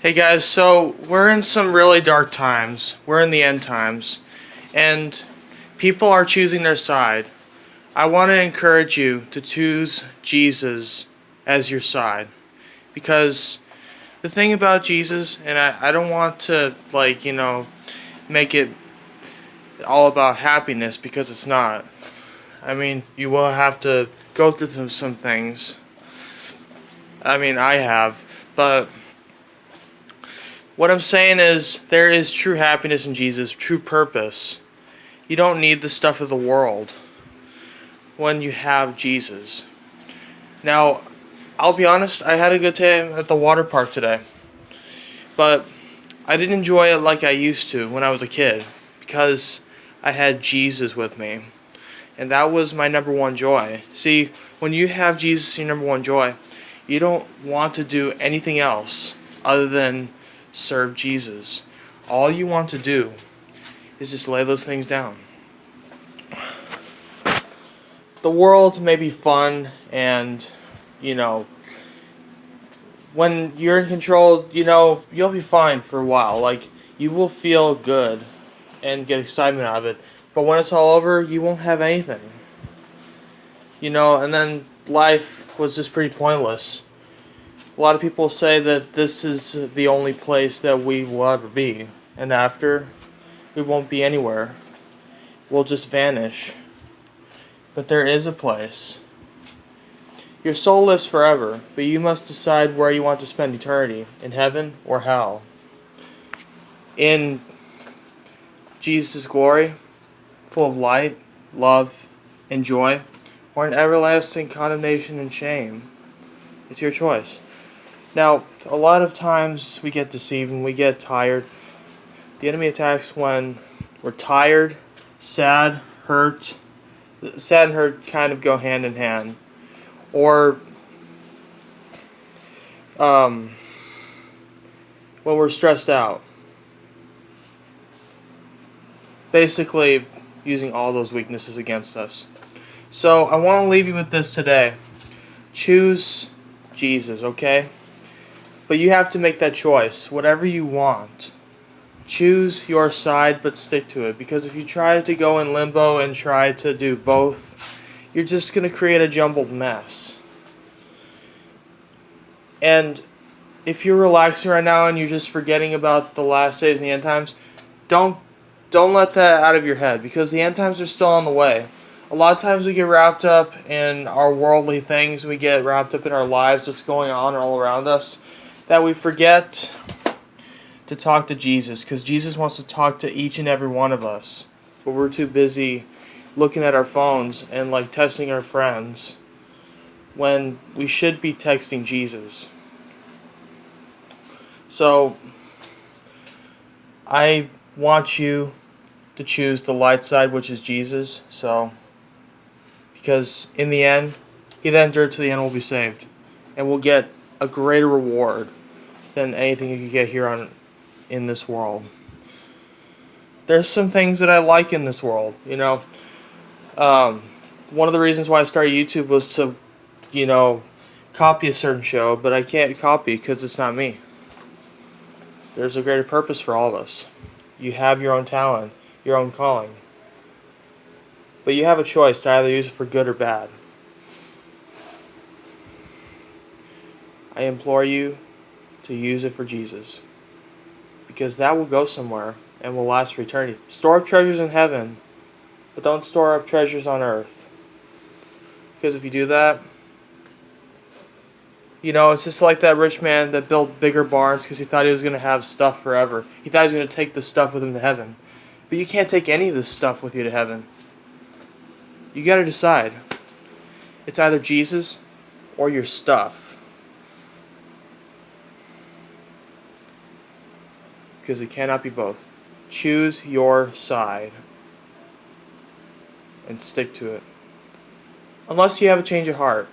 Hey guys, so we're in some really dark times. We're in the end times, and people are choosing their side. I want to encourage you to choose Jesus as your side, because the thing about Jesus, and I don't want to, make it all about happiness, because it's not. I mean, you will have to go through some things. I mean, I have, but what I'm saying is, there is true happiness in Jesus, true purpose. You don't need the stuff of the world when you have Jesus. Now, I'll be honest, I had a good time at the water park today, but I didn't enjoy it like I used to when I was a kid because I had Jesus with me, and that was my number one joy. See, when you have Jesus your number one joy, you don't want to do anything else other than serve Jesus. All you want to do is just lay those things down. The world may be fun and, when you're in control, you'll be fine for a while. Like, you will feel good and get excitement out of it. But when it's all over, you won't have anything. And then life was just pretty pointless. A lot of people say that this is the only place that we will ever be. And after, we won't be anywhere. We'll just vanish. But there is a place. Your soul lives forever, but you must decide where you want to spend eternity, in heaven or hell. In Jesus' glory, full of light, love, and joy, or in everlasting condemnation and shame. It's your choice. Now, a lot of times we get deceived and we get tired. The enemy attacks when we're tired, sad, hurt. Sad and hurt kind of go hand in hand. Or when we're stressed out. Basically, using all those weaknesses against us. So, I want to leave you with this today. Choose Jesus, okay? But you have to make that choice. Whatever you want. Choose your side, but stick to it. Because if you try to go in limbo and try to do both, you're just going to create a jumbled mess. And if you're relaxing right now and you're just forgetting about the last days and the end times, don't let that out of your head, because the end times are still on the way. A lot of times we get wrapped up in our worldly things, we get wrapped up in our lives, what's going on all around us, that we forget to talk to Jesus, because Jesus wants to talk to each and every one of us. But we're too busy looking at our phones and testing our friends when we should be texting Jesus. So I want you to choose the light side, which is Jesus. So, because in the end, he that endured to the end will be saved, and will get a greater reward than anything you could get here in this world. There's some things that I like in this world. One of the reasons why I started YouTube was to, copy a certain show, but I can't copy because it's not me. There's a greater purpose for all of us. You have your own talent, your own calling. But you have a choice to either use it for good or bad. I implore you to use it for Jesus, because that will go somewhere and will last for eternity. Store up treasures in heaven, but don't store up treasures on earth. Because if you do that, it's just like that rich man that built bigger barns because he thought he was going to have stuff forever. He thought he was going to take the stuff with him to heaven. But you can't take any of this stuff with you to heaven. You got to decide. It's either Jesus or your stuff. Because it cannot be both. Choose your side and stick to it. Unless you have a change of heart.